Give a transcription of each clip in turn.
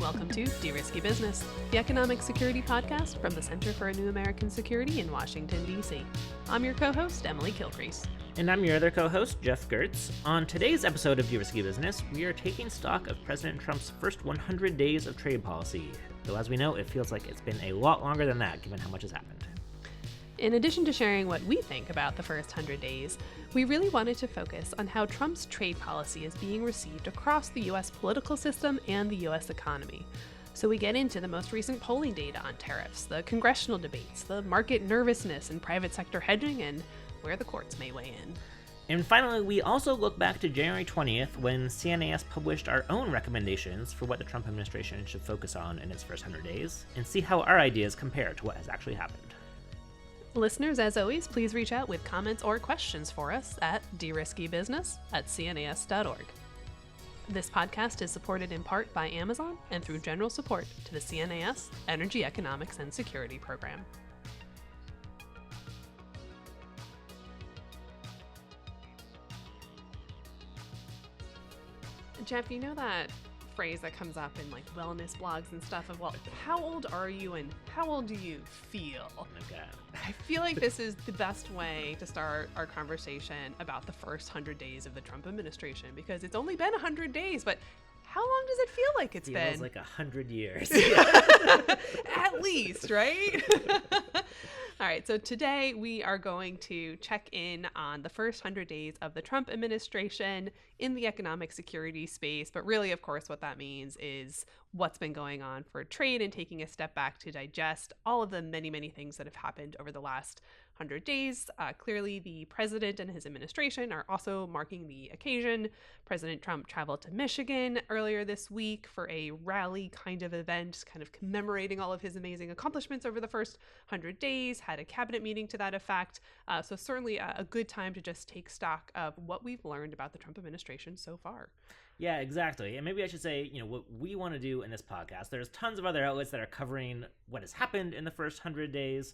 Welcome to De-Risky Business, the economic security podcast from the Center for a New American Security in Washington, D.C. I'm your co-host, Emily Kilcrease. And I'm your other co-host, Geoff Gertz. On today's episode of De-Risky Business, we are taking stock of President Trump's first 100 days of trade policy. Though as we know, it feels like it's been a lot longer than that, given how much has happened. In addition to sharing what we think about the first 100 days, we really wanted to focus on how Trump's trade policy is being received across the U.S. political system and the U.S. economy. So we get into the most recent polling data on tariffs, the congressional debates, the market nervousness and private sector hedging, and where the courts may weigh in. And finally, we also look back to January 20th when CNAS published our own recommendations for what the Trump administration should focus on in its first 100 days, and see how our ideas compare to what has actually happened. Listeners, as always, please reach out with comments or questions for us at deriskybusiness@cnas.org. This podcast is supported in part by Amazon and through general support to the CNAS Energy Economics and Security Program. Geoff, you know that phrase that comes up in like wellness blogs and stuff of, well, how old are you and how old do you feel? Okay. I feel like this is the best way to start our conversation about the first 100 days of the Trump administration, because it's only been 100 days, but how long does it feel like it's been? Feels like 100 years. At least, right? All right, so today we are going to check in on the first 100 days of the Trump administration in the economic security space. But really, of course, what that means is what's been going on for trade and taking a step back to digest all of the many, many things that have happened over the last 100 days. Clearly, the president and his administration are also marking the occasion. President Trump traveled to Michigan earlier this week for a rally kind of event, kind of commemorating all of his amazing accomplishments over the first 100 days, had a cabinet meeting to that effect. So certainly a good time to just take stock of what we've learned about the Trump administration so far. Yeah, exactly. And maybe I should say, what we want to do in this podcast, there's tons of other outlets that are covering what has happened in the first 100 days.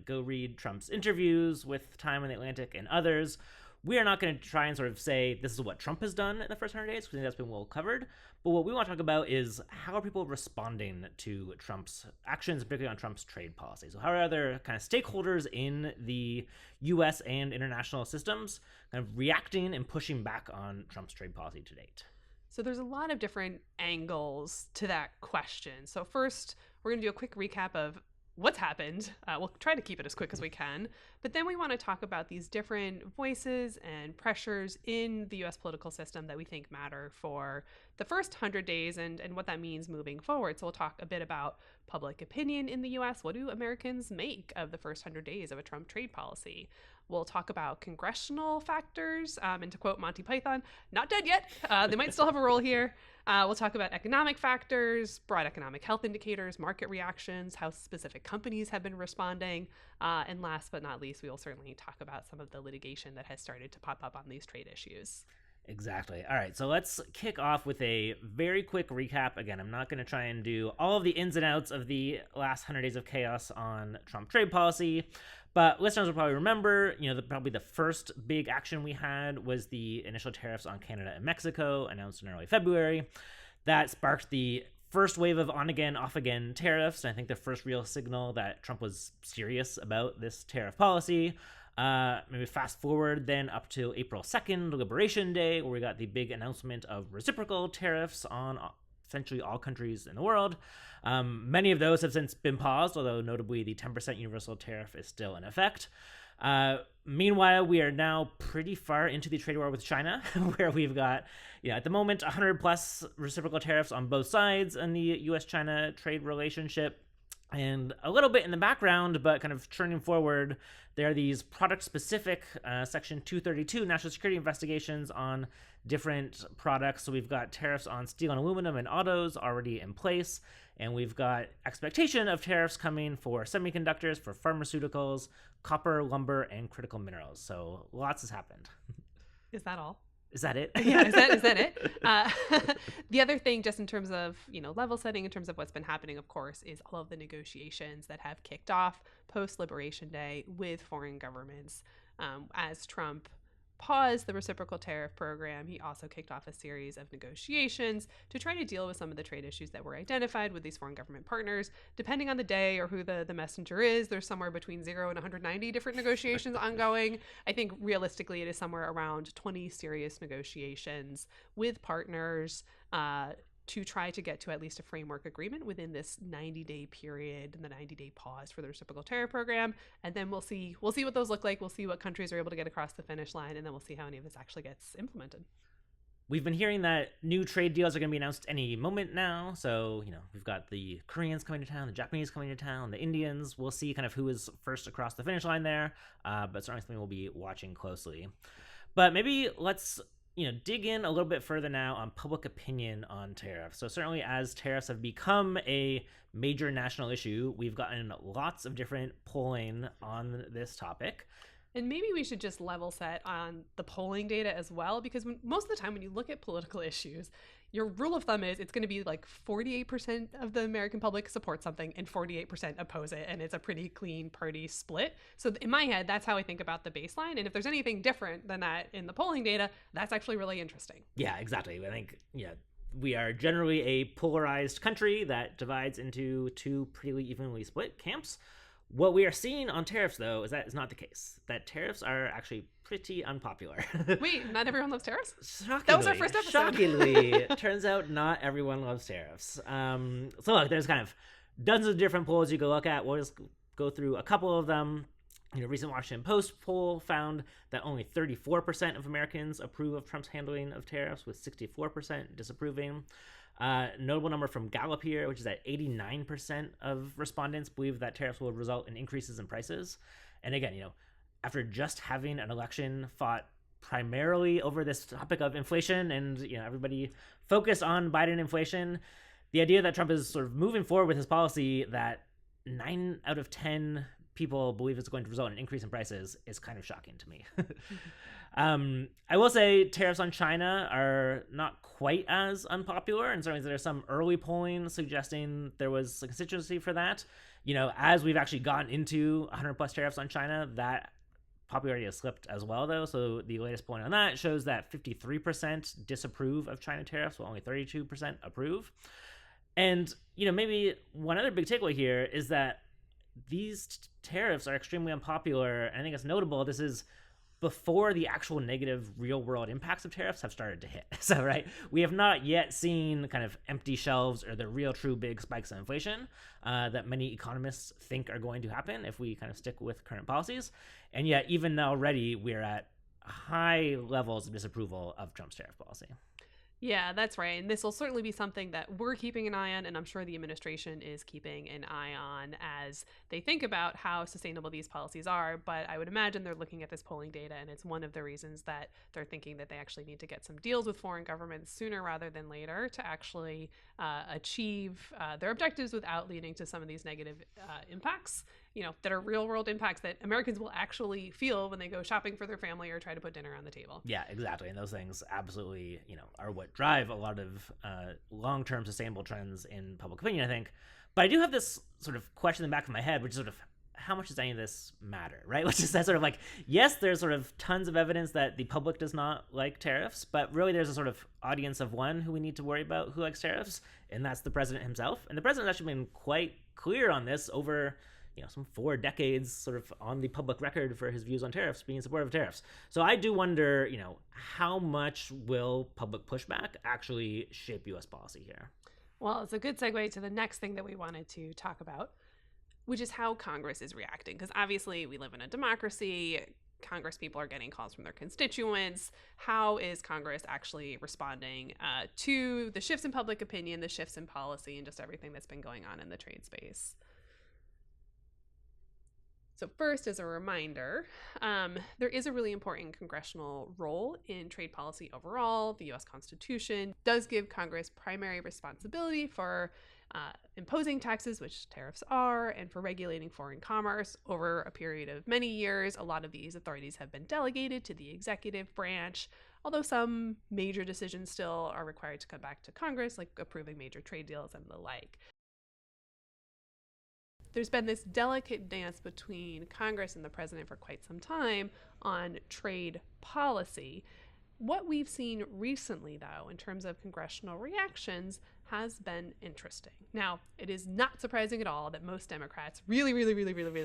Go read Trump's interviews with Time in the Atlantic and others. We are not going to try and sort of say this is what Trump has done in the first 100 days, because I think that's been well covered. But what we want to talk about is how are people responding to Trump's actions, particularly on Trump's trade policy. So how are other kind of stakeholders in the U.S. and international systems kind of reacting and pushing back on Trump's trade policy to date? So there's a lot of different angles to that question. So first, we're going to do a quick recap of what's happened. We'll try to keep it as quick as we can. But then we want to talk about these different voices and pressures in the U.S. political system that we think matter for the first 100 days and what that means moving forward. So we'll talk a bit about public opinion in the U.S. What do Americans make of the first 100 days of a Trump trade policy? We'll talk about congressional factors, and to quote Monty Python, not dead yet. They might still have a role here. We'll talk about economic factors, broad economic health indicators, market reactions, how specific companies have been responding. And last but not least, we will certainly talk about some of the litigation that has started to pop up on these trade issues. Exactly. All right, so let's kick off with a very quick recap. Again, I'm not going to try and do all of the ins and outs of the last 100 days of chaos on Trump trade policy, but listeners will probably remember, probably the first big action we had was the initial tariffs on Canada and Mexico announced in early February. That sparked the first wave of on-again, off-again tariffs, and I think the first real signal that Trump was serious about this tariff policy. Maybe fast forward then up to April 2nd, Liberation Day, where we got the big announcement of reciprocal tariffs on essentially all countries in the world. Many of those have since been paused, although notably the 10% universal tariff is still in effect. Meanwhile, we are now pretty far into the trade war with China, where we've got, at the moment, 100 plus reciprocal tariffs on both sides in the U.S.-China trade relationship. And a little bit in the background, but kind of turning forward, there are these product-specific Section 232 national security investigations on different products. So we've got tariffs on steel and aluminum and autos already in place, and we've got expectation of tariffs coming for semiconductors, for pharmaceuticals, copper, lumber, and critical minerals. So lots has happened. Is that all? Is that it? Yeah, is that it? The other thing, just in terms of, level setting, in terms of what's been happening, of course, is all of the negotiations that have kicked off post-Liberation Day with foreign governments as Trump paused the reciprocal tariff program, he also kicked off a series of negotiations to try to deal with some of the trade issues that were identified with these foreign government partners. Depending on the day or who the messenger is, there's somewhere between 0 and 190 different negotiations ongoing. I think realistically it is somewhere around 20 serious negotiations with partners to try to get to at least a framework agreement within this 90-day period and the 90-day pause for the reciprocal tariff program. And then we'll see what those look like. We'll see what countries are able to get across the finish line, and then we'll see how any of this actually gets implemented. We've been hearing that new trade deals are going to be announced any moment now. So, we've got the Koreans coming to town, the Japanese coming to town, the Indians. We'll see kind of who is first across the finish line there. But certainly something we'll be watching closely. But maybe let's dig in a little bit further now on public opinion on tariffs. So certainly as tariffs have become a major national issue, we've gotten lots of different polling on this topic. And maybe we should just level set on the polling data as well, because most of the time when you look at political issues, your rule of thumb is it's going to be like 48% of the American public support something and 48% oppose it. And it's a pretty clean party split. So in my head, that's how I think about the baseline. And if there's anything different than that in the polling data, that's actually really interesting. Yeah, exactly. I think, we are generally a polarized country that divides into two pretty evenly split camps. What we are seeing on tariffs, though, is that is not the case. That tariffs are actually pretty unpopular. Wait, not everyone loves tariffs? Shockingly, that was our first episode. Shockingly, turns out not everyone loves tariffs. So look, there's kind of dozens of different polls you can look at. We'll just go through a couple of them. A recent Washington Post poll found that only 34% of Americans approve of Trump's handling of tariffs, with 64% disapproving. Notable number from Gallup here, which is that 89% of respondents believe that tariffs will result in increases in prices. And again, after just having an election fought primarily over this topic of inflation and, everybody focused on Biden inflation, the idea that Trump is sort of moving forward with his policy that 9 out of 10 people believe it's going to result in an increase in prices is kind of shocking to me. I will say tariffs on China are not quite as unpopular, and certainly there's some early polling suggesting there was a constituency for that. As we've actually gotten into 100 plus tariffs on China, that popularity has slipped as well, though. So the latest polling on that shows that 53% disapprove of China tariffs, while only 32% approve. And, maybe one other big takeaway here is that these tariffs are extremely unpopular. And I think it's notable. This is before the actual negative real world impacts of tariffs have started to hit. So, right, we have not yet seen kind of empty shelves or the real true big spikes in inflation that many economists think are going to happen if we kind of stick with current policies. And yet, even already, we're at high levels of disapproval of Trump's tariff policy. Yeah, that's right. And this will certainly be something that we're keeping an eye on, and I'm sure the administration is keeping an eye on as they think about how sustainable these policies are. But I would imagine they're looking at this polling data, and it's one of the reasons that they're thinking that they actually need to get some deals with foreign governments sooner rather than later to actually achieve their objectives without leading to some of these negative impacts, that are real world impacts that Americans will actually feel when they go shopping for their family or try to put dinner on the table. Yeah, exactly. And those things absolutely, are what drive a lot of long-term sustainable trends in public opinion, I think. But I do have this sort of question in the back of my head, which is sort of, how much does any of this matter, right? Which is that sort of like, yes, there's sort of tons of evidence that the public does not like tariffs, but really there's a sort of audience of one who we need to worry about who likes tariffs, and that's the president himself. And the president's actually been quite clear on this over some 4 decades sort of on the public record for his views on tariffs, being supportive of tariffs. So I do wonder, how much will public pushback actually shape U.S. policy here? Well, it's a good segue to the next thing that we wanted to talk about, which is how Congress is reacting. Because obviously we live in a democracy. Congress people are getting calls from their constituents. How is Congress actually responding to the shifts in public opinion, the shifts in policy, and just everything that's been going on in the trade space? So first, as a reminder, there is a really important congressional role in trade policy overall. The U.S. Constitution does give Congress primary responsibility for imposing taxes, which tariffs are, and for regulating foreign commerce. Over a period of many years, a lot of these authorities have been delegated to the executive branch, although some major decisions still are required to come back to Congress, like approving major trade deals and the like. there's been this delicate dance between Congress and the president for quite some time on trade policy. What we've seen recently, though, in terms of congressional reactions, has been interesting. Now, it is not surprising at all that most Democrats really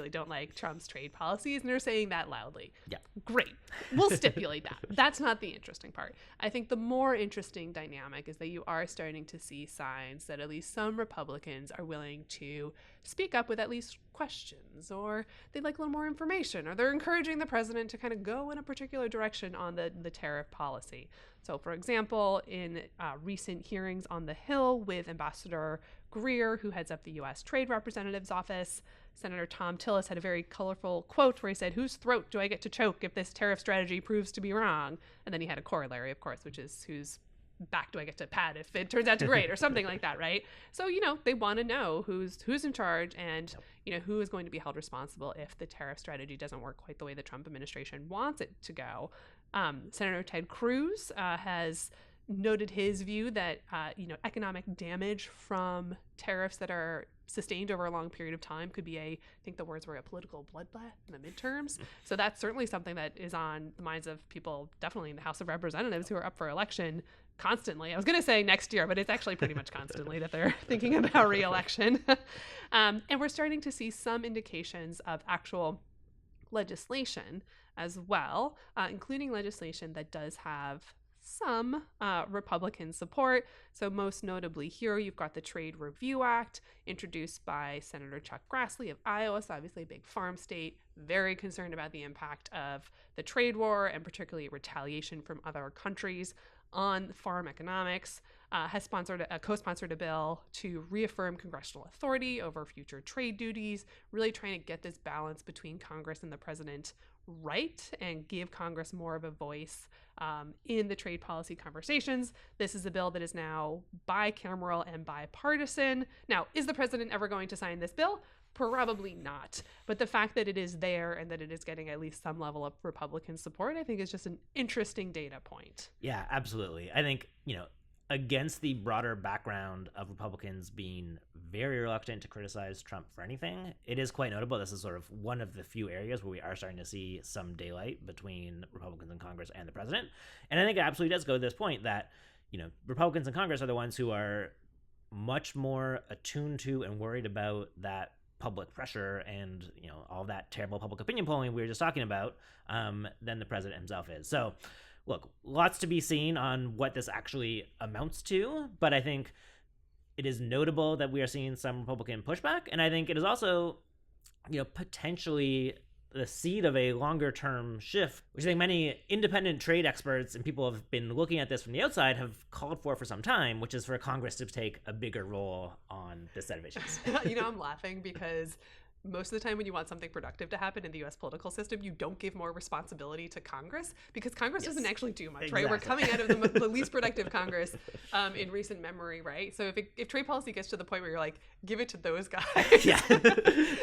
don't like Trump's trade policies, and they're saying that loudly. Yeah. Great. We'll stipulate that. That's not the interesting part. I think the more interesting dynamic is that you are starting to see signs that at least some Republicans are willing to speak up with at least questions, or they'd like a little more information, or they're encouraging the president to kind of go in a particular direction on the tariff policy. So, for example, in recent hearings on the Hill with Ambassador Greer, who heads up the U.S. Trade Representative's office, Senator Tom Tillis had a very colorful quote where he said, "Whose throat do I get to choke if this tariff strategy proves to be wrong?" And then he had a corollary, of course, which is, "Whose back do I get to pat if it turns out to be great?" or something like that, right? So, they want to know who's in charge and, who is going to be held responsible if the tariff strategy doesn't work quite the way the Trump administration wants it to go. Senator Ted Cruz has noted his view that, economic damage from tariffs that are sustained over a long period of time could be I think the words were a political bloodbath in the midterms. So that's certainly something that is on the minds of people, definitely in the House of Representatives, who are up for election constantly. I was going to say next year, but it's actually pretty much constantly that they're thinking about re-election. And we're starting to see some indications of actual legislation as well, including legislation that does have some Republican support. So most notably here, you've got the Trade Review Act introduced by Senator Chuck Grassley of Iowa, so obviously a big farm state, very concerned about the impact of the trade war and particularly retaliation from other countries on farm economics. Has co-sponsored a bill to reaffirm congressional authority over future trade duties, really trying to get this balance between Congress and the president right and give Congress more of a voice in the trade policy conversations. This is a bill that is now bicameral and bipartisan. Now, is the president ever going to sign this bill? Probably not. But the fact that it is there and that it is getting at least some level of Republican support, I think is just an interesting data point. Yeah, absolutely. I think, against the broader background of Republicans being very reluctant to criticize Trump for anything, it is quite notable. This is sort of one of the few areas where we are starting to see some daylight between Republicans in Congress and the president. And I think it absolutely does go to this point that, Republicans in Congress are the ones who are much more attuned to and worried about that public pressure and, all that terrible public opinion polling we were just talking about than the president himself is. So, look, lots to be seen on what this actually amounts to, but I think it is notable that we are seeing some Republican pushback, and I think it is also, potentially the seed of a longer-term shift, which I think many independent trade experts and people have been looking at this from the outside have called for some time, which is for Congress to take a bigger role on this set of issues. I'm laughing because most of the time when you want something productive to happen in the U.S. political system, you don't give more responsibility to Congress because Congress doesn't actually do much, right? We're coming out of the least productive Congress in recent memory, right? So if trade policy gets to the point where you're like, give it to those guys. Yeah,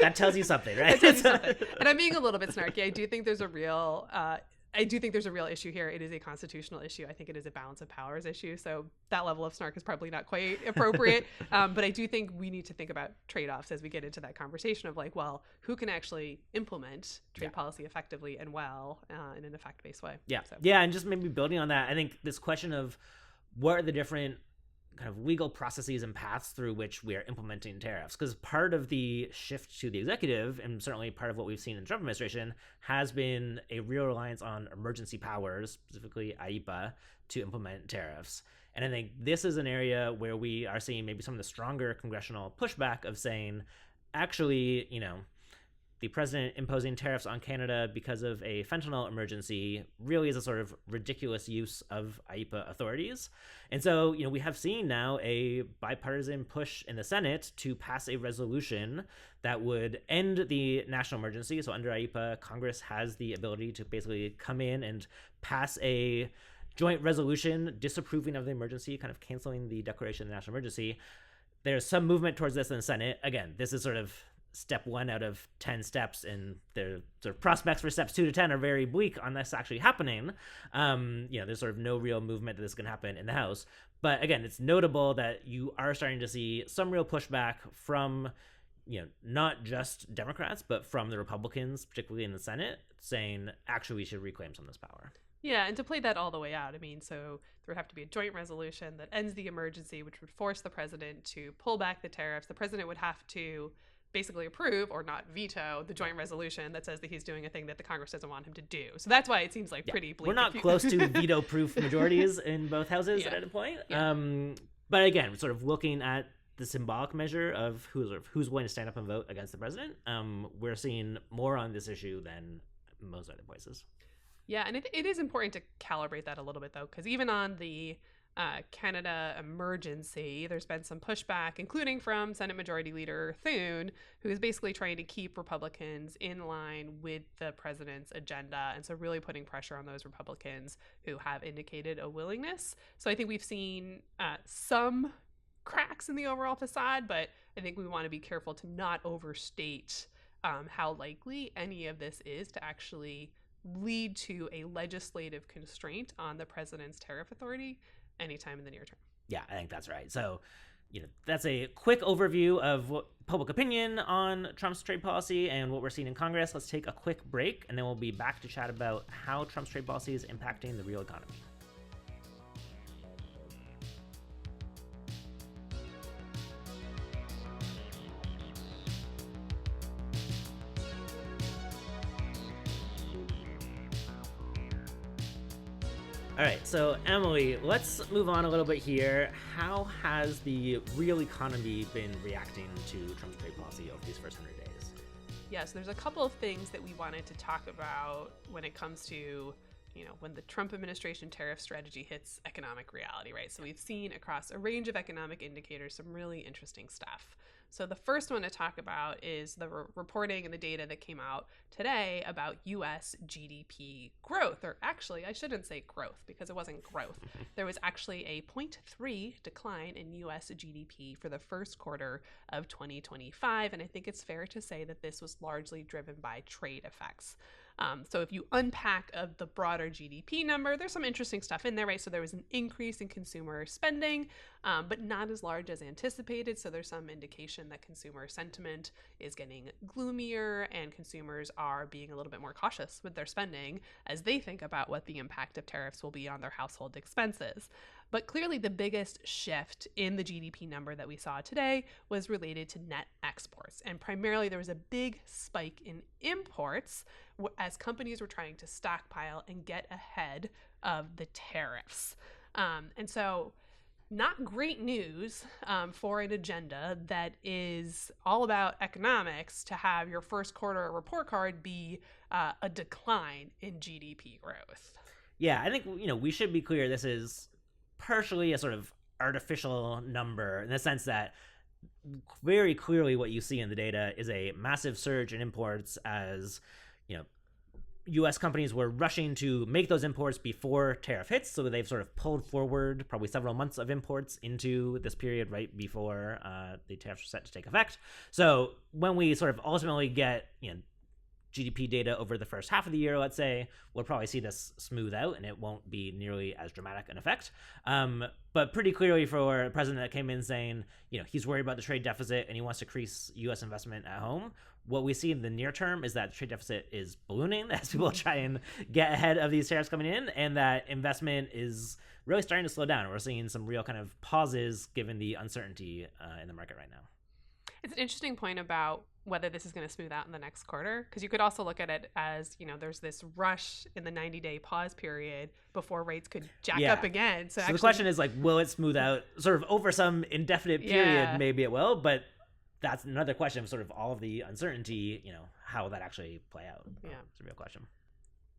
that tells you something, right? That tells you something. And I'm being a little bit snarky. I do think there's a real issue here. It is a constitutional issue. I think it is a balance of powers issue. So that level of snark is probably not quite appropriate. But I do think we need to think about trade-offs as we get into that conversation of like, well, who can actually implement trade policy effectively and well in an effect-based way. Yeah. So. Yeah. And just maybe building on that, I think this question of what are the different kind of legal processes and paths through which we are implementing tariffs, because part of the shift to the executive, and certainly part of what we've seen in the Trump administration, has been a real reliance on emergency powers, specifically IEEPA, to implement tariffs. And I think this is an area where we are seeing maybe some of the stronger congressional pushback of saying, actually, the president imposing tariffs on Canada because of a fentanyl emergency really is a sort of ridiculous use of IEEPA authorities. And so, we have seen now a bipartisan push in the Senate to pass a resolution that would end the national emergency. So under IEEPA, Congress has the ability to basically come in and pass a joint resolution disapproving of the emergency, kind of canceling the declaration of the national emergency. There's some movement towards this in the Senate. Again, this is sort of step 1 out of 10 steps, and the sort of prospects for steps 2 to 10 are very bleak on this actually happening. There's sort of no real movement that this can happen in the House. But again, it's notable that you are starting to see some real pushback from not just Democrats, but from the Republicans, particularly in the Senate, saying, actually, we should reclaim some of this power. Yeah, and to play that all the way out, I mean, so there would have to be a joint resolution that ends the emergency, which would force the president to pull back the tariffs. The president would have to basically approve or not veto the joint resolution that says that he's doing a thing that the Congress doesn't want him to do. So that's why it seems like pretty bleak. We're not close to veto-proof majorities in both houses at any point. Yeah. But again, sort of looking at the symbolic measure of who's willing to stand up and vote against the president, we're seeing more on this issue than most other places. Yeah, and it is important to calibrate that a little bit, though, because even on the Canada emergency, there's been some pushback, including from Senate Majority Leader Thune, who is basically trying to keep Republicans in line with the president's agenda. And so really putting pressure on those Republicans who have indicated a willingness. So I think we've seen some cracks in the overall facade, but I think we want to be careful to not overstate how likely any of this is to actually lead to a legislative constraint on the president's tariff authority anytime in the near term. Yeah, I think that's right. So, that's a quick overview of what public opinion on Trump's trade policy and what we're seeing in Congress. Let's take a quick break, and then we'll be back to chat about how Trump's trade policy is impacting the real economy. All right, so Emily, let's move on a little bit here. How has the real economy been reacting to Trump's trade policy over these first 100 days? Yes, there's a couple of things that we wanted to talk about when it comes to, when the Trump administration tariff strategy hits economic reality, right? So we've seen across a range of economic indicators some really interesting stuff. So the first one to talk about is the reporting and the data that came out today about U.S. GDP growth. Or actually, I shouldn't say growth because it wasn't growth. There was actually a 0.3 decline in U.S. GDP for the first quarter of 2025. And I think it's fair to say that this was largely driven by trade effects. So if you unpack of the broader GDP number, there's some interesting stuff in there, right? So there was an increase in consumer spending, but not as large as anticipated. So there's some indication that consumer sentiment is getting gloomier and consumers are being a little bit more cautious with their spending as they think about what the impact of tariffs will be on their household expenses. But clearly the biggest shift in the GDP number that we saw today was related to net exports. And primarily there was a big spike in imports as companies were trying to stockpile and get ahead of the tariffs. And so not great news for an agenda that is all about economics to have your first quarter report card be a decline in GDP growth. Yeah, I think, we should be clear this is partially a sort of artificial number in the sense that very clearly what you see in the data is a massive surge in imports as, U.S. companies were rushing to make those imports before tariff hits. So they've sort of pulled forward probably several months of imports into this period right before the tariffs were set to take effect. So when we sort of ultimately get, GDP data over the first half of the year, let's say, we'll probably see this smooth out and it won't be nearly as dramatic an effect. But pretty clearly for a president that came in saying, he's worried about the trade deficit and he wants to increase U.S. investment at home, what we see in the near term is that the trade deficit is ballooning as people try and get ahead of these tariffs coming in, and that investment is really starting to slow down. We're seeing some real kind of pauses given the uncertainty in the market right now. It's an interesting point about whether this is going to smooth out in the next quarter, because you could also look at it as, there's this rush in the 90-day pause period before rates could jack up again. So actually, the question is will it smooth out sort of over some indefinite period? Yeah. Maybe it will, but that's another question of sort of all of the uncertainty, how will that actually play out? Yeah. It's a real question.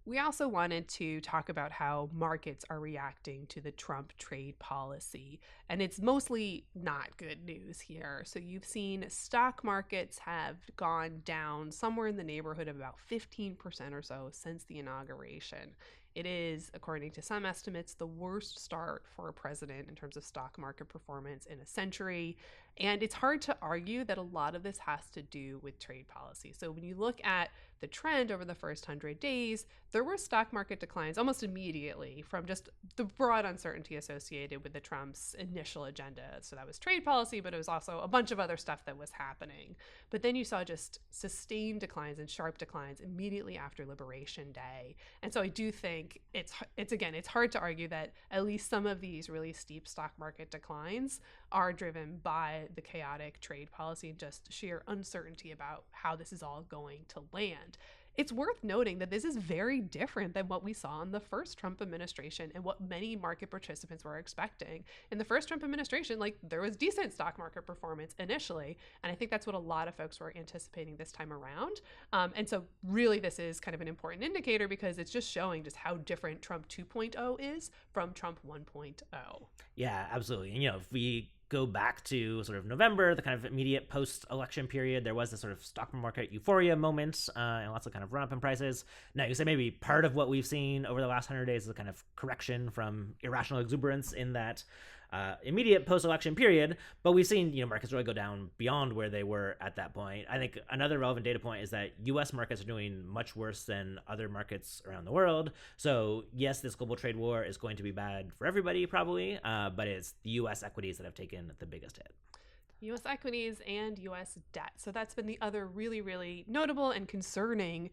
We also wanted to talk about how markets are reacting to the Trump trade policy, and it's mostly not good news here. So you've seen stock markets have gone down somewhere in the neighborhood of about 15% or so since the inauguration It is, according to some estimates, the worst start for a president in terms of stock market performance in a century. And it's hard to argue that a lot of this has to do with trade policy. So when you look at the trend over the first 100 days, there were stock market declines almost immediately from just the broad uncertainty associated with the Trump's initial agenda. So that was trade policy, but it was also a bunch of other stuff that was happening. But then you saw just sustained declines and sharp declines immediately after Liberation Day. And so I do think it's hard to argue that at least some of these really steep stock market declines are driven by the chaotic trade policy and just sheer uncertainty about how this is all going to land. It's worth noting that this is very different than what we saw in the first Trump administration and what many market participants were expecting. In the first Trump administration, there was decent stock market performance initially, and I think that's what a lot of folks were anticipating this time around. And so really this is kind of an important indicator because it's just showing just how different Trump 2.0 is from Trump 1.0. Yeah, absolutely. And, if we go back to sort of November, the kind of immediate post-election period, there was this sort of stock market euphoria moment and lots of kind of run-up in prices. Now, you say maybe part of what we've seen over the last 100 days is a kind of correction from irrational exuberance in that immediate post-election period, but we've seen markets really go down beyond where they were at that point. I think another relevant data point is that U.S. markets are doing much worse than other markets around the world. So yes, this global trade war is going to be bad for everybody probably, but it's the U.S. equities that have taken the biggest hit. U.S. equities and U.S. debt. So that's been the other really, really notable and concerning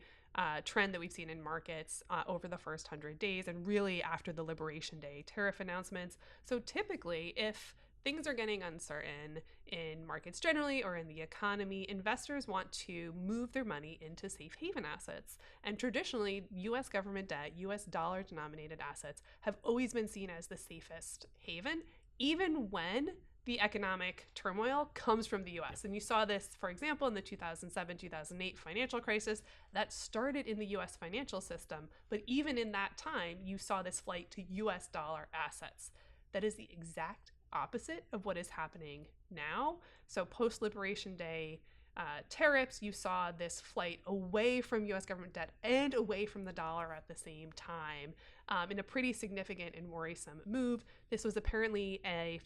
trend that we've seen in markets over the first 100 days and really after the Liberation Day tariff announcements. So typically, if things are getting uncertain in markets generally or in the economy, investors want to move their money into safe haven assets. And traditionally, U.S. government debt, U.S. dollar-denominated assets have always been seen as the safest haven, even when the economic turmoil comes from the U.S. And you saw this, for example, in the 2007-2008 financial crisis that started in the U.S. financial system. But even in that time, you saw this flight to U.S. dollar assets. That is the exact opposite of what is happening now. So post-Liberation Day tariffs, you saw this flight away from U.S. government debt and away from the dollar at the same time in a pretty significant and worrisome move. This was apparently a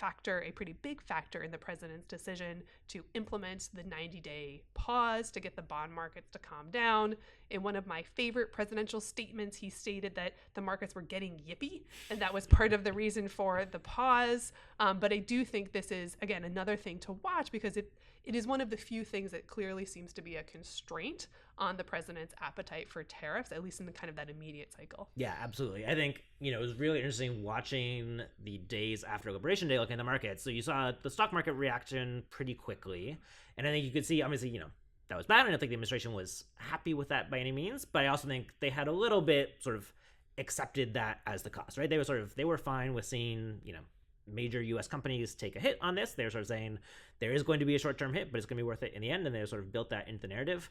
pretty big factor in the president's decision to implement the 90-day pause to get the bond markets to calm down. In one of my favorite presidential statements, he stated that the markets were getting yippy, and that was part of the reason for the pause. But I do think this is, again, another thing to watch because it is one of the few things that clearly seems to be a constraint on the president's appetite for tariffs, at least in the kind of that immediate cycle. Yeah, absolutely. I think, it was really interesting watching the days after Liberation Day looking at the markets. So you saw the stock market reaction pretty quickly. And I think you could see, obviously, that was bad. I don't think the administration was happy with that by any means. But I also think they had a little bit sort of accepted that as the cost, right? They were fine with seeing, major U.S. companies take a hit on this. They're sort of saying there is going to be a short-term hit, but it's going to be worth it in the end. And they sort of built that into the narrative.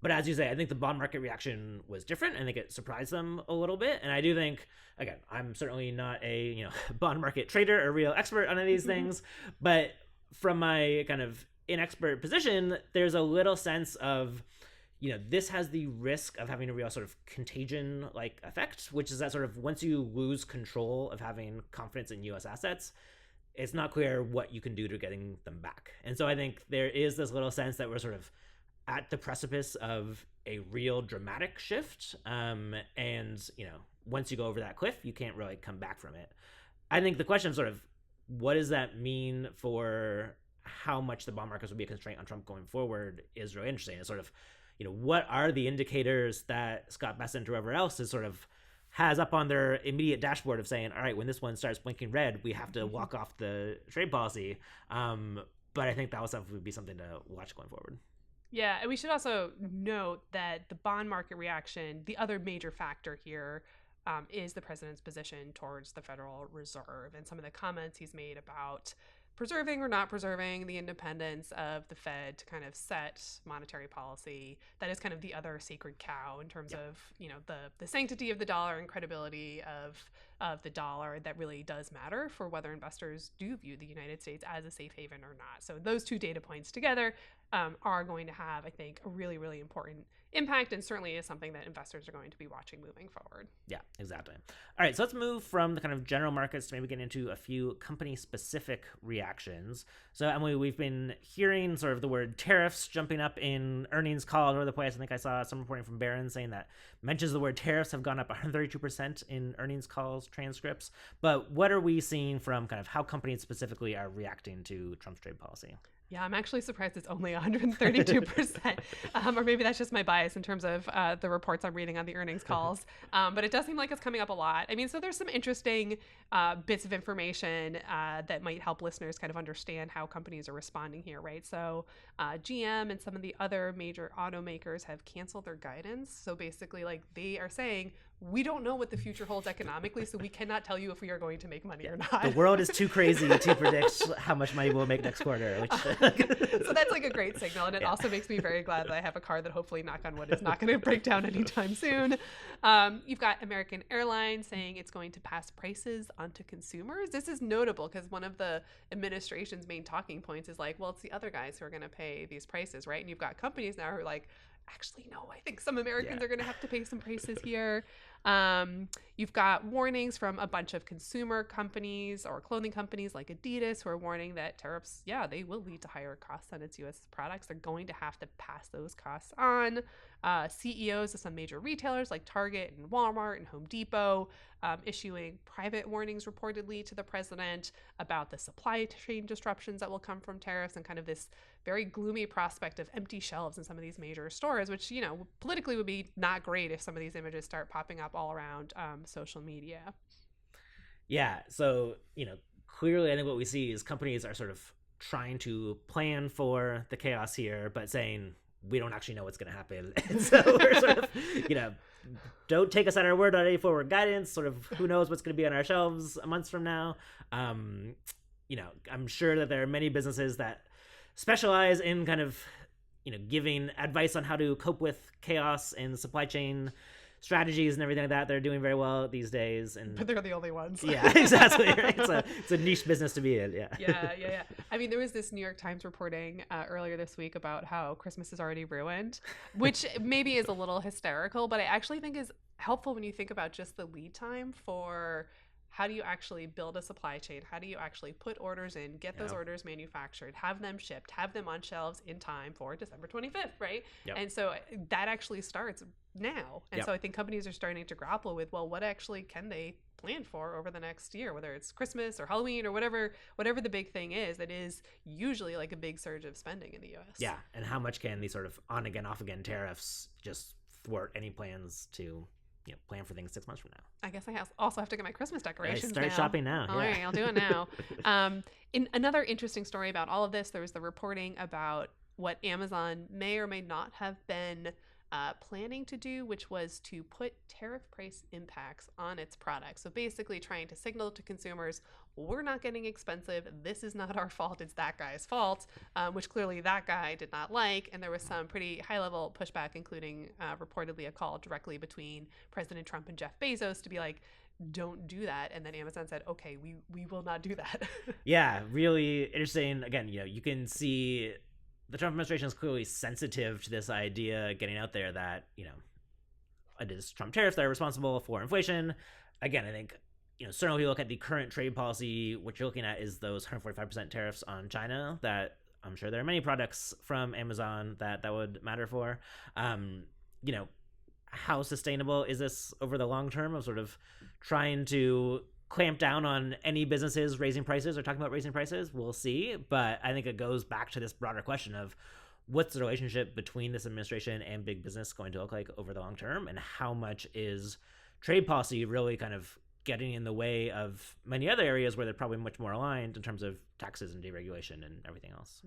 But as you say, I think the bond market reaction was different. I think it surprised them a little bit. And I do think, again, I'm certainly not a bond market trader or real expert on any of these things. But from my kind of inexpert position, there's a little sense of, this has the risk of having a real sort of contagion-like effect, which is that sort of once you lose control of having confidence in U.S. assets, it's not clear what you can do to getting them back. And so I think there is this little sense that we're sort of at the precipice of a real dramatic shift. And, once you go over that cliff, you can't really come back from it. I think the question of sort of what does that mean for how much the bond markets will be a constraint on Trump going forward is really interesting. It's sort of, what are the indicators that Scott Bessent or whoever else is sort of has up on their immediate dashboard of saying, all right, when this one starts blinking red, we have to walk off the trade policy. But I think that also would be something to watch going forward. Yeah, and we should also note that the bond market reaction, the other major factor here is the president's position towards the Federal Reserve and some of the comments he's made about preserving or not preserving the independence of the Fed to kind of set monetary policy. That is kind of the other sacred cow in terms of, the sanctity of the dollar and credibility of of the dollar that really does matter for whether investors do view the United States as a safe haven or not. So those two data points together are going to have, I think, a really, really important impact, and certainly is something that investors are going to be watching moving forward. Yeah, exactly. All right, so let's move from the kind of general markets to maybe get into a few company-specific reactions. So, Emily, we've been hearing sort of the word tariffs jumping up in earnings calls all over the place. I think I saw some reporting from Brenan saying that mentions of the word tariffs have gone up 132% in earnings calls transcripts. But what are we seeing from kind of how companies specifically are reacting to Trump's trade policy? Yeah, I'm actually surprised it's only 132%. Or maybe that's just my bias in terms of the reports I'm reading on the earnings calls. But it does seem like it's coming up a lot. I mean, so there's some interesting bits of information that might help listeners kind of understand how companies are responding here, right? So GM and some of the other major automakers have canceled their guidance. So basically, like, they are saying, we don't know what the future holds economically, so we cannot tell you if we are going to make money or not. The world is too crazy to predict how much money we'll make next quarter. So that's like a great signal. And it also makes me very glad that I have a car that hopefully, knock on wood, is not going to break down anytime soon. You've got American Airlines saying it's going to pass prices onto consumers. This is notable because one of the administration's main talking points is like, well, it's the other guys who are going to pay these prices, right? And you've got companies now who are like, actually, no, I think some Americans are going to have to pay some prices here. You've got warnings from a bunch of consumer companies or clothing companies like Adidas who are warning that tariffs, they will lead to higher costs on its U.S. products. They're going to have to pass those costs on. CEOs of some major retailers like Target and Walmart and Home Depot issuing private warnings reportedly to the president about the supply chain disruptions that will come from tariffs, and kind of this very gloomy prospect of empty shelves in some of these major stores, which, politically would be not great if some of these images start popping up all around social media. Yeah. So, clearly I think what we see is companies are sort of trying to plan for the chaos here, but saying, we don't actually know what's going to happen. And so we're sort of, don't take us at our word on any forward guidance. Sort of, who knows what's going to be on our shelves months from now. I'm sure that there are many businesses that specialize in kind of, giving advice on how to cope with chaos and supply chain strategies and everything like that. They're doing very well these days, but they're the only ones. Yeah, exactly. Right? It's a niche business to be in. Yeah. I mean, there was this New York Times reporting earlier this week about how Christmas is already ruined, which maybe is a little hysterical, but I actually think is helpful when you think about just the lead time for how do you actually build a supply chain? How do you actually put orders in, get those orders manufactured, have them shipped, have them on shelves in time for December 25th, right? Yep. And so that actually starts now. And so I think companies are starting to grapple with, well, what actually can they plan for over the next year, whether it's Christmas or Halloween or whatever the big thing is that is usually like a big surge of spending in the U.S. Yeah, and how much can these sort of on again, off again tariffs just thwart any plans to plan for things 6 months from now? I guess I also have to get my Christmas decorations Start shopping now. All right, I'll do it now. In another interesting story about all of this, there was the reporting about what Amazon may or may not have been planning to do, which was to put tariff price impacts on its products. So basically trying to signal to consumers, we're not getting expensive. This is not our fault. It's that guy's fault, which clearly that guy did not like. And there was some pretty high-level pushback, including reportedly a call directly between President Trump and Jeff Bezos to be like, don't do that. And then Amazon said, okay, we will not do that. Yeah, really interesting. Again, you can see the Trump administration is clearly sensitive to this idea getting out there that, it is Trump tariffs that are responsible for inflation. Again, I think, certainly if you look at the current trade policy, what you're looking at is those 145% tariffs on China that I'm sure there are many products from Amazon that would matter for. How sustainable is this over the long term of sort of trying to clamp down on any businesses raising prices or talking about raising prices? We'll see. But I think it goes back to this broader question of what's the relationship between this administration and big business going to look like over the long term, and how much is trade policy really kind of getting in the way of many other areas where they're probably much more aligned in terms of taxes and deregulation and everything else.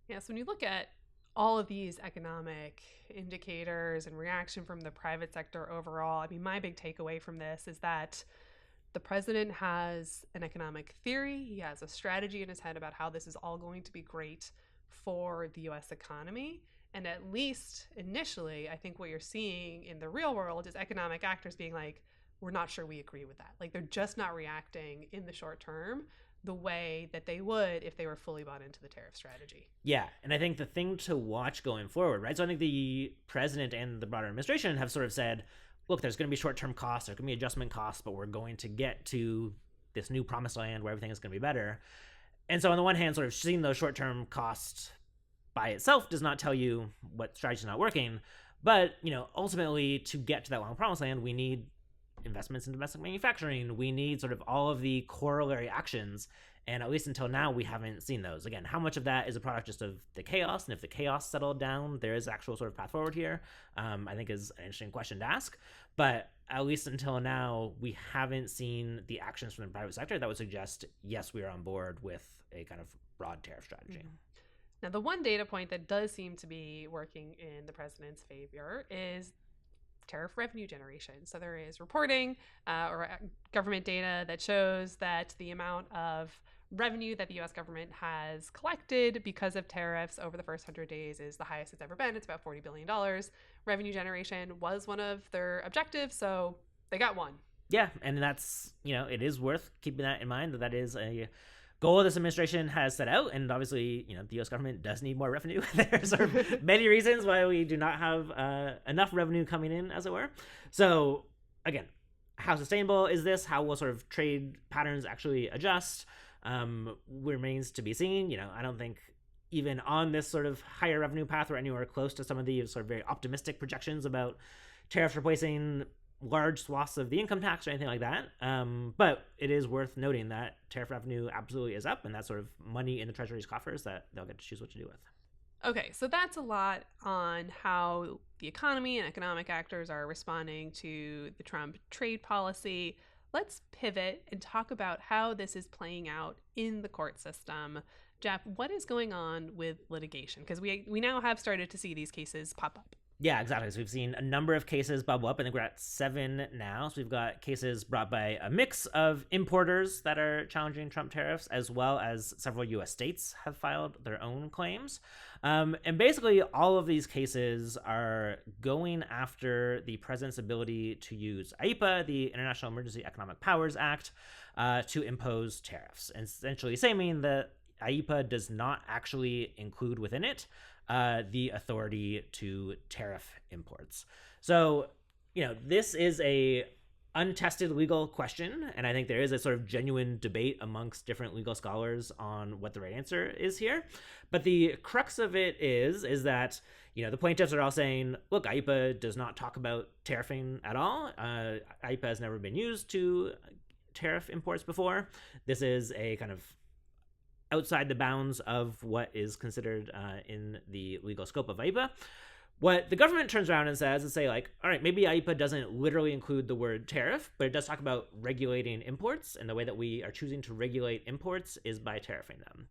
Yeah, so when you look at all of these economic indicators and reaction from the private sector overall, I mean, my big takeaway from this is that the president has an economic theory. He has a strategy in his head about how this is all going to be great for the U.S. economy. And at least initially, I think what you're seeing in the real world is economic actors being like, we're not sure we agree with that. Like, they're just not reacting in the short term the way that they would if they were fully bought into the tariff strategy. Yeah, and I think the thing to watch going forward, right? So I think the president and the broader administration have sort of said, look, there's going to be short-term costs, there's going to be adjustment costs, but we're going to get to this new promised land where everything is going to be better. And so on the one hand, sort of seeing those short-term costs by itself does not tell you what strategy is not working. But, ultimately, to get to that long promised land, we need investments in domestic manufacturing. We need sort of all of the corollary actions. And at least until now, we haven't seen those. Again, how much of that is a product just of the chaos? And if the chaos settled down, there is actual sort of path forward here, I think is an interesting question to ask. But at least until now, we haven't seen the actions from the private sector that would suggest, yes, we are on board with a kind of broad tariff strategy. Mm-hmm. Now, the one data point that does seem to be working in the president's favor is tariff revenue generation. So there is reporting or government data that shows that the amount of revenue that the U.S. government has collected because of tariffs over the first 100 days is the highest it's ever been. It's about $40 billion. Revenue generation was one of their objectives, so they got one. Yeah, and that's, it is worth keeping that in mind, that is a goal this administration has set out. And obviously, the U.S. government does need more revenue. There's sort of many reasons why we do not have enough revenue coming in, as it were. So again, how sustainable is this? How will sort of trade patterns actually adjust? Remains to be seen. I don't think even on this sort of higher revenue path we're anywhere close to some of the sort of very optimistic projections about tariffs replacing large swaths of the income tax or anything like that. But it is worth noting that tariff revenue absolutely is up, and that's sort of money in the Treasury's coffers that they'll get to choose what to do with. Okay, so that's a lot on how the economy and economic actors are responding to the Trump trade policy. Let's pivot and talk about how this is playing out in the court system. Geoff, what is going on with litigation? Because we now have started to see these cases pop up. Yeah, exactly. So we've seen a number of cases bubble up. I think we're at 7 now. So we've got cases brought by a mix of importers that are challenging Trump tariffs, as well as several U.S. states have filed their own claims. And basically, all of these cases are going after the president's ability to use IEEPA, the International Emergency Economic Powers Act, to impose tariffs. And essentially saying that IEEPA does not actually include within it the authority to tariff imports. So, this is a untested legal question, and I think there is a sort of genuine debate amongst different legal scholars on what the right answer is here. But the crux of it is that, the plaintiffs are all saying, look, IEEPA does not talk about tariffing at all. IEEPA has never been used to tariff imports before. This is a kind of outside the bounds of what is considered in the legal scope of IEEPA. What the government turns around and says is all right, maybe IEEPA doesn't literally include the word tariff, but it does talk about regulating imports, and the way that we are choosing to regulate imports is by tariffing them.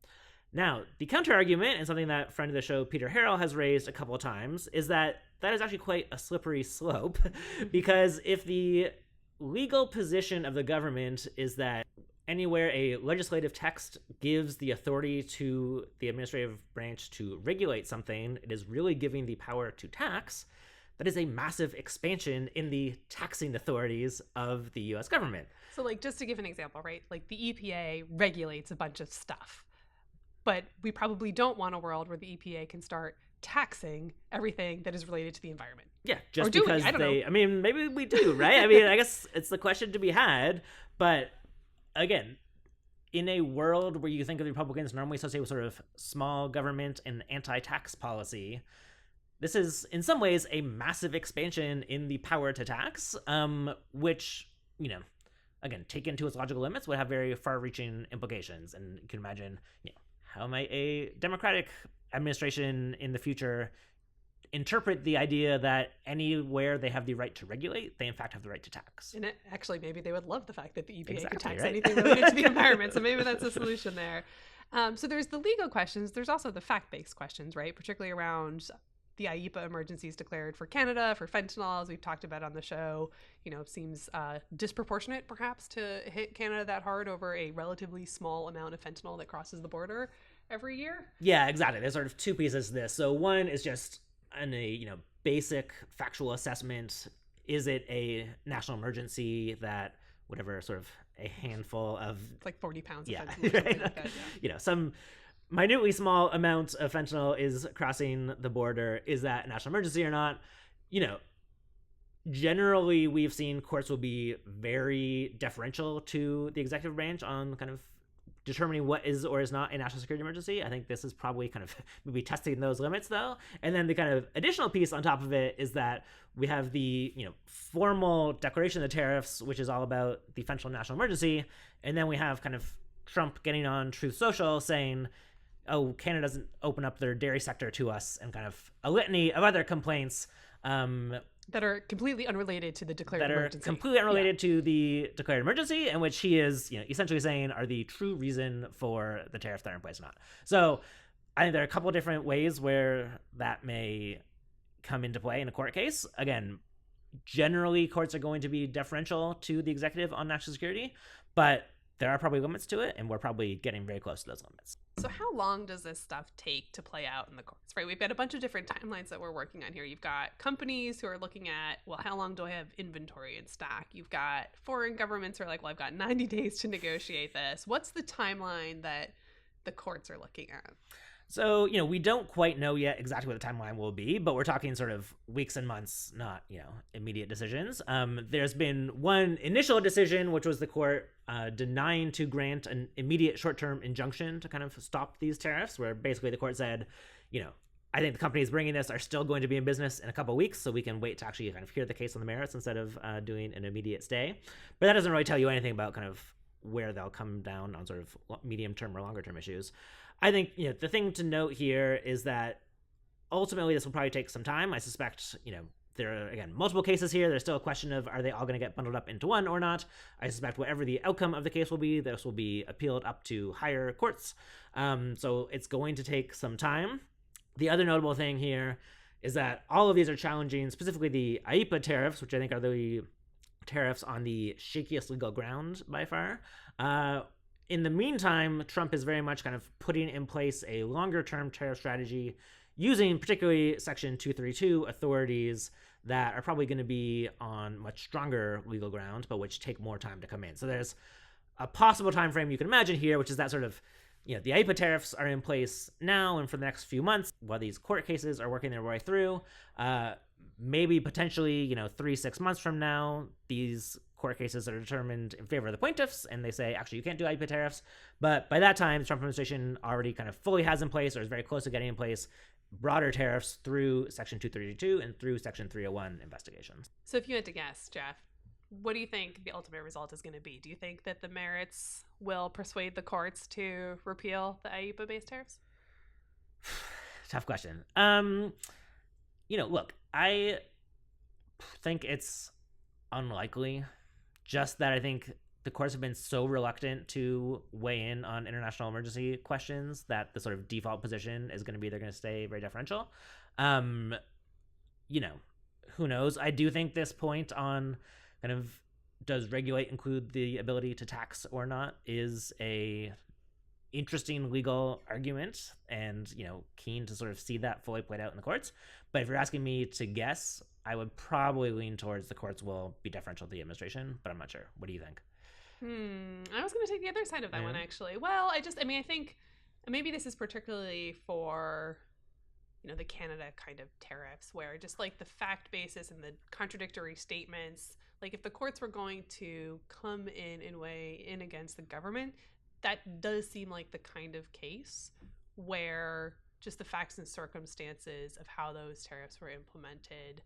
Now, the counter-argument, and something that friend of the show, Peter Harrell, has raised a couple of times, is that is actually quite a slippery slope, because if the legal position of the government is that anywhere a legislative text gives the authority to the administrative branch to regulate something, it is really giving the power to tax. That is a massive expansion in the taxing authorities of the U.S. government. So, just to give an example, right? The EPA regulates a bunch of stuff, but we probably don't want a world where the EPA can start taxing everything that is related to the environment. Yeah, just because maybe we do, right? I guess it's the question to be had, but again, in a world where you think of the Republicans normally associated with sort of small government and anti-tax policy, this is in some ways a massive expansion in the power to tax, which, again, taken to its logical limits, would have very far-reaching implications. And you can imagine, how might a Democratic administration in the future interpret the idea that anywhere they have the right to regulate, they in fact have the right to tax. And actually, maybe they would love the fact that the EPA could tax right? anything related to the environment. So maybe that's a solution there. So there's the legal questions. There's also the fact-based questions, right? Particularly around the IEEPA emergencies declared for Canada, for fentanyl, as we've talked about on the show. Seems disproportionate perhaps to hit Canada that hard over a relatively small amount of fentanyl that crosses the border every year. Yeah, exactly. There's sort of two pieces to this. So one is just a basic factual assessment. is it a national emergency that whatever sort of a handful of It's like 40 pounds of yeah, fentanyl or something like that, yeah. you know, some minutely small amount of fentanyl is crossing the border. Is that a national emergency or not? You know, generally we've seen courts will be very deferential to the executive branch on kind of determining what is or is not a national security emergency. I think this is probably kind of maybe testing those limits, though. And then the kind of additional piece on top of it is that we have the, you know, formal declaration of the tariffs, which is all about the fentanyl national emergency. And then we have kind of Trump getting on Truth Social saying, oh, Canada doesn't open up their dairy sector to us, and kind of a litany of other complaints that are completely unrelated to the declared emergency. Completely unrelated to the declared emergency, and which he is, you know, essentially saying are the true reason for the tariffs that are in place or not. So I think there are a couple of different ways where that may come into play in a court case. Again, generally courts are going to be deferential to the executive on national security, but there are probably limits to it, and we're probably getting very close to those limits. So how long does this stuff take to play out in the courts, right? We've got a bunch of different timelines that we're working on here. You've got companies who are looking at, well, how long do I have inventory in stock? You've got foreign governments who are like, well, I've got 90 days to negotiate this. What's the timeline that the courts are looking at? So, you know, we don't quite know yet exactly what the timeline will be, but we're talking sort of weeks and months, not, you know, immediate decisions. There's been one initial decision, which was the court denying to grant an immediate short-term injunction to kind of stop these tariffs, where basically the court said, you know, I think the companies bringing this are still going to be in business in a couple of weeks, so we can wait to actually kind of hear the case on the merits instead of doing an immediate stay. But that doesn't really tell you anything about kind of where they'll come down on sort of medium-term or longer-term issues. I think, you know, the thing to note here is that ultimately this will probably take some time. I suspect, you know, there are, again, multiple cases here. There's still a question of, are they all going to get bundled up into one or not? I suspect whatever the outcome of the case will be, this will be appealed up to higher courts. So it's going to take some time. The other notable thing here is that all of these are challenging specifically the IEEPA tariffs, which I think are the tariffs on the shakiest legal ground by far. In the meantime, Trump is very much kind of putting in place a longer-term tariff strategy using particularly Section 232 authorities that are probably going to be on much stronger legal ground, but which take more time to come in. So there's a possible time frame you can imagine here, which is that sort of, you know, the IEEPA tariffs are in place now and for the next few months while these court cases are working their way through. Maybe potentially, you know, 3-6 months from now, these court cases are determined in favor of the plaintiffs, and they say, actually, you can't do IEEPA tariffs. But by that time, the Trump administration already kind of fully has in place, or is very close to getting in place, broader tariffs through Section 232 and through Section 301 investigations. So if you had to guess, Geoff, what do you think the ultimate result is going to be? Do you think that the merits will persuade the courts to repeal the IEEPA-based tariffs? Tough question. You know, look, I think it's unlikely, just that I think the courts have been so reluctant to weigh in on international emergency questions that the sort of default position is going to be they're going to stay very deferential. You know, who knows? I do think this point on kind of does regulate include the ability to tax or not is a interesting legal argument, and, you know, keen to sort of see that fully played out in the courts. But if you're asking me to guess, I would probably lean towards the courts will be deferential to the administration, but I'm not sure. What do you think? I was going to take the other side of that one, actually. Well, I think maybe this is particularly for, you know, the Canada kind of tariffs, where just like the fact basis and the contradictory statements, like if the courts were going to come in and weigh in against the government, that does seem like the kind of case where just the facts and circumstances of how those tariffs were implemented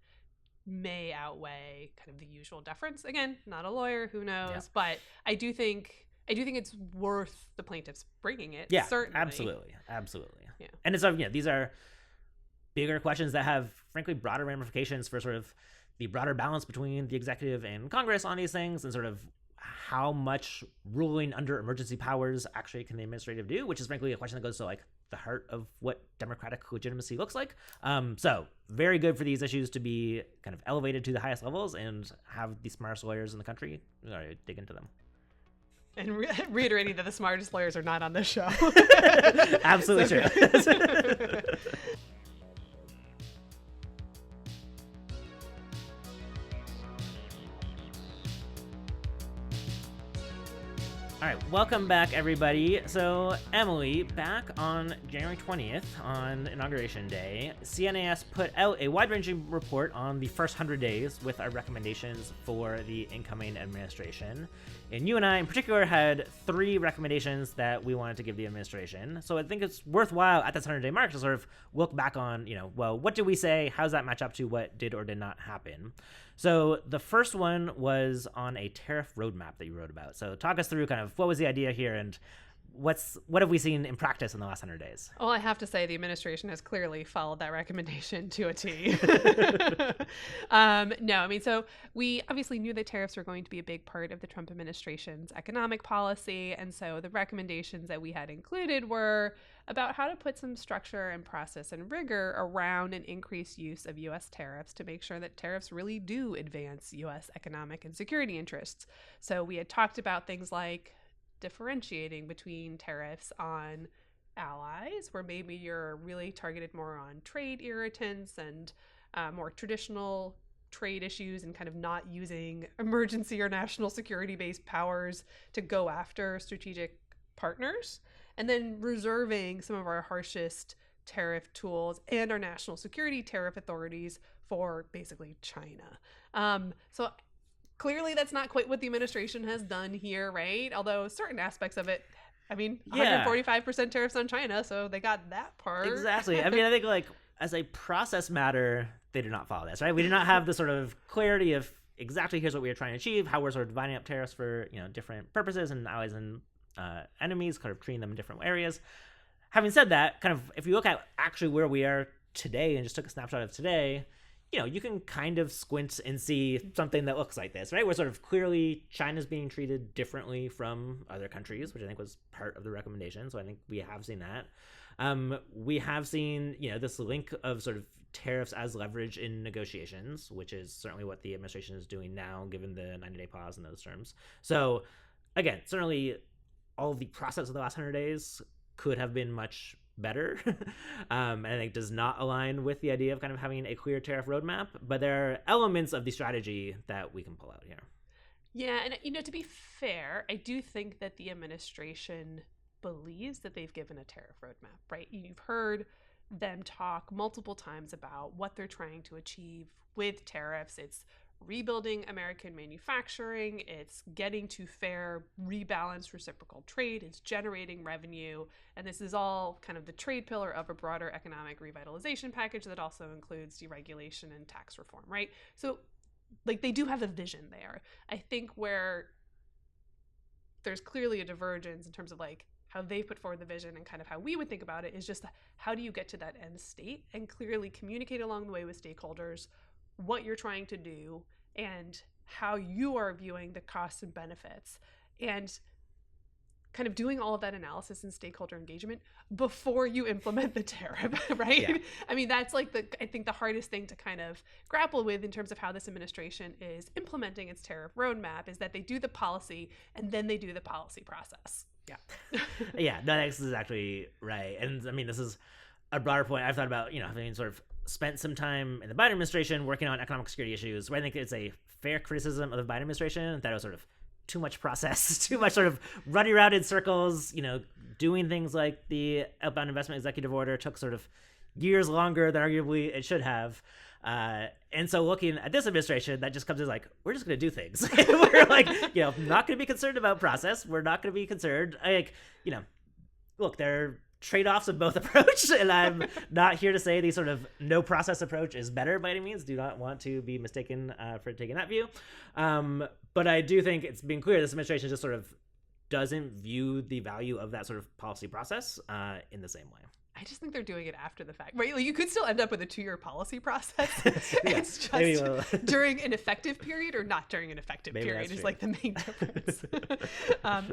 may outweigh kind of the usual deference. Again, not a lawyer, who knows, but I do think it's worth the plaintiffs bringing it. Yeah, certainly. Absolutely. Yeah. And it's, you know, these are bigger questions that have, frankly, broader ramifications for sort of the broader balance between the executive and Congress on these things, and sort of how much ruling under emergency powers actually can the administrative do, which is frankly a question that goes to like the heart of what democratic legitimacy looks like. So very good for these issues to be kind of elevated to the highest levels and have the smartest lawyers in the country dig into them. And reiterating that the smartest lawyers are not on this show. Absolutely true. All right, welcome back, everybody. So, Emily, back on January 20th, on Inauguration Day, CNAS put out a wide-ranging report on the first 100 days with our recommendations for the incoming administration. And you and I, in particular, had 3 recommendations that we wanted to give the administration. So I think it's worthwhile at this 100-day mark to sort of look back on, well, what did we say? How does that match up to what did or did not happen? So the first one was on a tariff roadmap that you wrote about. So talk us through kind of what was the idea here and what have we seen in practice in the last 100 days? Well, I have to say the administration has clearly followed that recommendation to a T. So we obviously knew that tariffs were going to be a big part of the Trump administration's economic policy. And so the recommendations that we had included were about how to put some structure and process and rigor around an increased use of U.S. tariffs to make sure that tariffs really do advance U.S. economic and security interests. So we had talked about things like differentiating between tariffs on allies, where maybe you're really targeted more on trade irritants and more traditional trade issues and kind of not using emergency or national security based powers to go after strategic partners, and then reserving some of our harshest tariff tools and our national security tariff authorities for basically China. So clearly, that's not quite what the administration has done here, right? Although certain aspects of it, 145% tariffs on China, so they got that part. Exactly. I think as a process matter, they did not follow this, right? We did not have the sort of clarity of exactly here's what we are trying to achieve, how we're sort of dividing up tariffs for different purposes and allies and enemies, kind of treating them in different areas. Having said that, kind of if you look at actually where we are today and just took a snapshot of today, you can kind of squint and see something that looks like this, right? Where sort of clearly China's being treated differently from other countries, which I think was part of the recommendation. So I think we have seen that. We have seen, this link of sort of tariffs as leverage in negotiations, which is certainly what the administration is doing now, given the 90-day pause in those terms. So again, certainly all of the process of the last 100 days could have been much better. And I think does not align with the idea of kind of having a clear tariff roadmap, but there are elements of the strategy that we can pull out here. Yeah, and to be fair, I do think that the administration believes that they've given a tariff roadmap, right? You've heard them talk multiple times about what they're trying to achieve with tariffs. It's rebuilding American manufacturing, it's getting to fair, rebalanced reciprocal trade, it's generating revenue, and this is all kind of the trade pillar of a broader economic revitalization package that also includes deregulation and tax reform, right? So they do have a vision there. I think where there's clearly a divergence in terms of how they put forward the vision and kind of how we would think about it is just how do you get to that end state and clearly communicate along the way with stakeholders what you're trying to do and how you are viewing the costs and benefits, and kind of doing all of that analysis and stakeholder engagement before you implement the tariff, right? Yeah. That's I think the hardest thing to kind of grapple with in terms of how this administration is implementing its tariff roadmap is that they do the policy and then they do the policy process. Yeah. Yeah, no, that's exactly right. And this is a broader point I've thought about, having sort of spent some time in the Biden administration working on economic security issues, where I think it's a fair criticism of the Biden administration that it was sort of too much process, too much sort of running around in circles, doing things like the outbound investment executive order took sort of years longer than arguably it should have. And so looking at this administration, that just comes as we're just going to do things. We're not going to be concerned about process. We're not going to be concerned. Look, there trade-offs of both approach, and I'm not here to say the sort of no process approach is better by any means. Do not want to be mistaken for taking that view, but I do think it's been clear this administration just sort of doesn't view the value of that sort of policy process in the same way. I just think they're doing it after the fact, right? You could still end up with a 2-year policy process. Yeah, it's just during an effective period or not during an effective period is the main difference.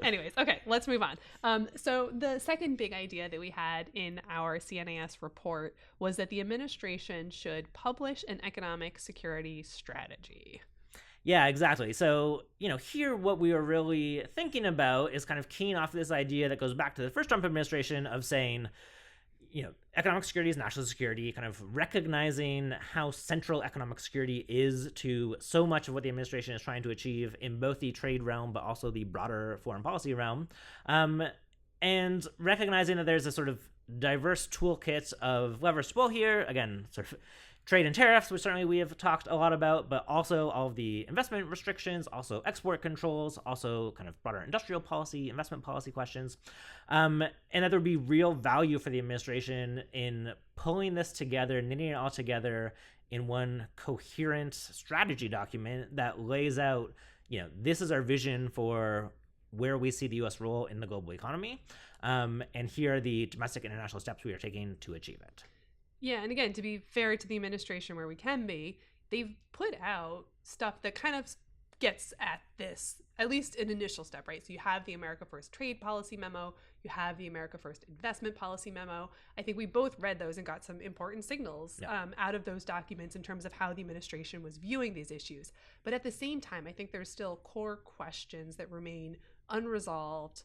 Anyways, okay, let's move on. So the second big idea that we had in our CNAS report was that the administration should publish an economic security strategy. Yeah, exactly. So, here what we were really thinking about is kind of keying off this idea that goes back to the first Trump administration of saying, economic security is national security, kind of recognizing how central economic security is to so much of what the administration is trying to achieve in both the trade realm, but also the broader foreign policy realm. And recognizing that there's a sort of diverse toolkit of levers to pull here. Again, sort of trade and tariffs, which certainly we have talked a lot about, but also all of the investment restrictions, also export controls, also kind of broader industrial policy, investment policy questions. And that there would be real value for the administration in pulling this together, knitting it all together in one coherent strategy document that lays out, this is our vision for where we see the U.S. role in the global economy. And here are the domestic and international steps we are taking to achieve it. Yeah, and again, to be fair to the administration where we can be, they've put out stuff that kind of gets at this, at least an initial step, right? So you have the America First Trade Policy Memo, you have the America First Investment Policy Memo. I think we both read those and got some important signals out of those documents in terms of how the administration was viewing these issues. But at the same time, I think there's still core questions that remain unresolved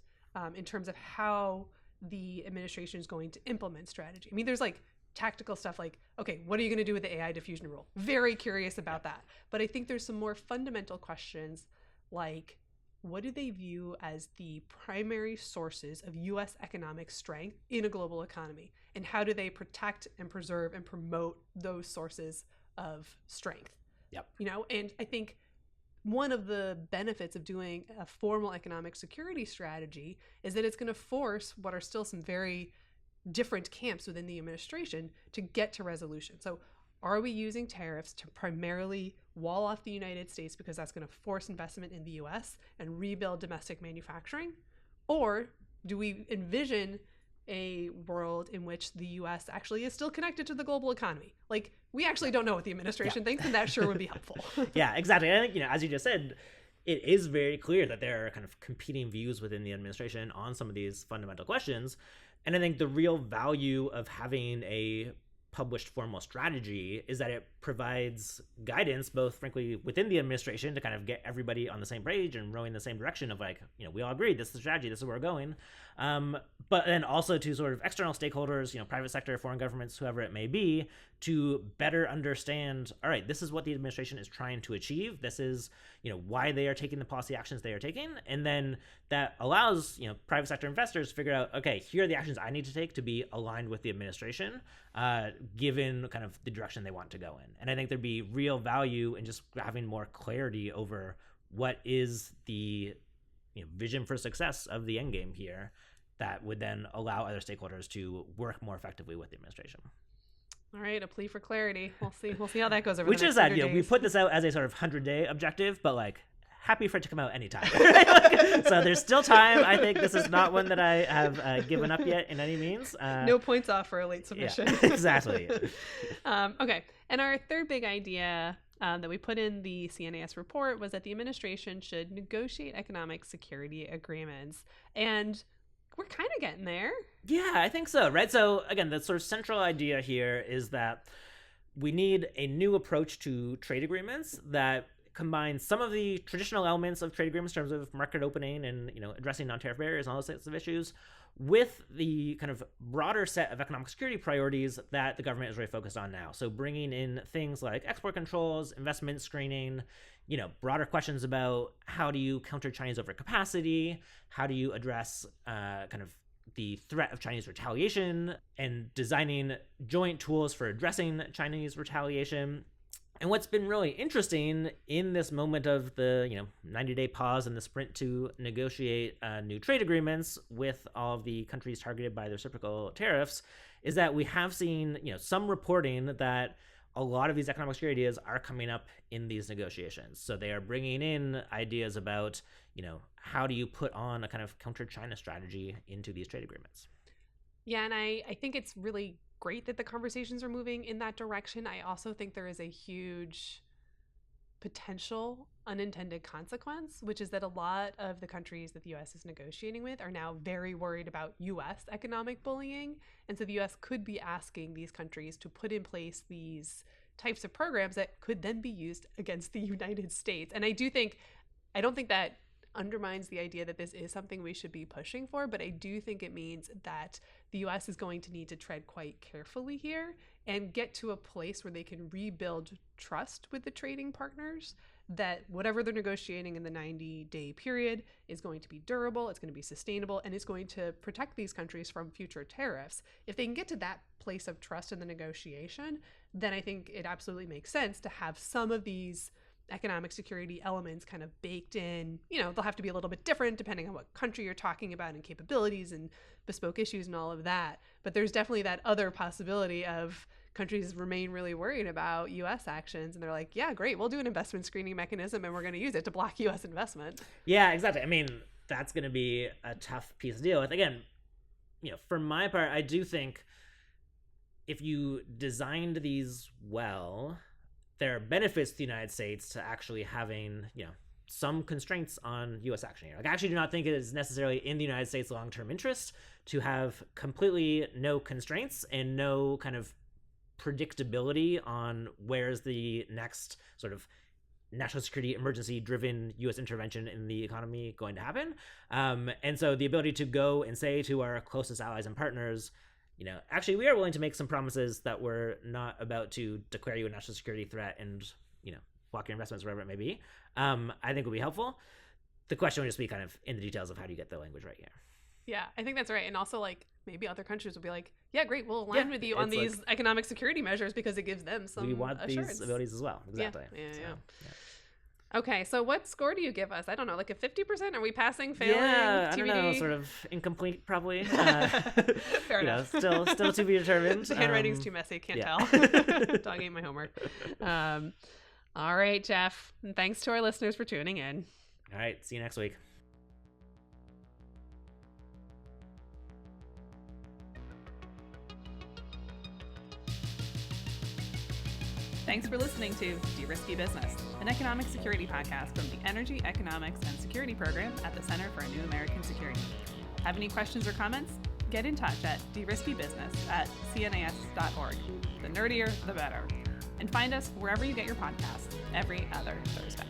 in terms of how the administration is going to implement strategy. I mean, there's like tactical stuff like, okay, what are you going to do with the AI diffusion rule? Very curious about that. But I think there's some more fundamental questions like, what do they view as the primary sources of U.S. economic strength in a global economy? And how do they protect and preserve and promote those sources of strength? Yep. And I think one of the benefits of doing a formal economic security strategy is that it's going to force what are still some very different camps within the administration to get to resolution. So are we using tariffs to primarily wall off the United States because that's going to force investment in the US and rebuild domestic manufacturing? Or do we envision a world in which the US actually is still connected to the global economy? Like, we actually don't know what the administration thinks, and that sure would be helpful. Yeah, exactly. I think, as you just said, it is very clear that there are kind of competing views within the administration on some of these fundamental questions. And I think the real value of having a published formal strategy is that it provides guidance, both frankly within the administration to kind of get everybody on the same page and rowing the same direction of like, we all agree, this is the strategy, this is where we're going. But then also to sort of external stakeholders, private sector, foreign governments, whoever it may be, to better understand, all right, this is what the administration is trying to achieve. This is, why they are taking the policy actions they are taking. And then that allows, private sector investors to figure out, okay, here are the actions I need to take to be aligned with the administration, given kind of the direction they want to go in. And I think there'd be real value in just having more clarity over what is the vision for success of the end game here that would then allow other stakeholders to work more effectively with the administration. All right, a plea for clarity. We'll see how that goes over Which the next is that, 100 days. we put this out as a sort of 100-day objective, but like happy for it to come out anytime. So there's still time. I think this is not one that I have given up yet in any means. No points off for a late submission. Yeah, exactly. Okay, and our third big idea that we put in the CNAS report was that the administration should negotiate economic security agreements. And we're kind of getting there. Yeah, I think so, right? So again, the sort of central idea here is that we need a new approach to trade agreements that combines some of the traditional elements of trade agreements in terms of market opening and addressing non-tariff barriers and all those sorts of issues with the kind of broader set of economic security priorities that the government is really focused on now. So bringing in things like export controls, investment screening, broader questions about how do you counter Chinese overcapacity, how do you address kind of the threat of Chinese retaliation, and designing joint tools for addressing Chinese retaliation. And what's been really interesting in this moment of the 90-day pause and the sprint to negotiate new trade agreements with all of the countries targeted by the reciprocal tariffs is that we have seen some reporting that a lot of these economic security ideas are coming up in these negotiations. So they are bringing in ideas about how do you put on a kind of counter-China strategy into these trade agreements. Yeah, and I think it's really great that the conversations are moving in that direction. I also think there is a huge potential unintended consequence, which is that a lot of the countries that the U.S. is negotiating with are now very worried about U.S. economic bullying. And so the U.S. could be asking these countries to put in place these types of programs that could then be used against the United States. And I don't think that undermines the idea that this is something we should be pushing for, but I do think it means that the US is going to need to tread quite carefully here and get to a place where they can rebuild trust with the trading partners, that whatever they're negotiating in the 90-day period is going to be durable, it's going to be sustainable, and it's going to protect these countries from future tariffs. If they can get to that place of trust in the negotiation, then I think it absolutely makes sense to have some of these economic security elements kind of baked in. They'll have to be a little bit different depending on what country you're talking about and capabilities and bespoke issues and all of that. But there's definitely that other possibility of countries remain really worried about U.S. actions, and they're like, yeah, great, we'll do an investment screening mechanism and we're going to use it to block U.S. investment. Yeah, exactly. I mean, that's going to be a tough piece to deal with. Again, for my part, I do think if you designed these well, there are benefits to the United States to actually having, some constraints on U.S. action here. I actually do not think it is necessarily in the United States' long-term interest to have completely no constraints and no kind of predictability on where's the next sort of national security emergency driven U.S. intervention in the economy going to happen. And so the ability to go and say to our closest allies and partners, actually we are willing to make some promises that we're not about to declare you a national security threat and, block your investments, wherever it may be, I think would be helpful. The question would just be kind of in the details of how do you get the language right here. Yeah, I think that's right. And also, maybe other countries will be like, yeah, great, we'll align with you on these economic security measures because it gives them some we want assurance. These abilities as well. Exactly. Yeah. Okay, so what score do you give us? I don't know, like a 50%? Are we passing, failing, Yeah, TBD? I don't know, sort of incomplete probably. Fair enough. Still to be determined. The handwriting's too messy, can't tell. Dog ate my homework. All right, Geoff. And thanks to our listeners for tuning in. All right, see you next week. Thanks for listening to De-Risky Business, an economic security podcast from the Energy, Economics, and Security Program at the Center for a New American Security. Have any questions or comments? Get in touch at deriskybusiness@cnas.org. The nerdier, the better. And find us wherever you get your podcasts every other Thursday.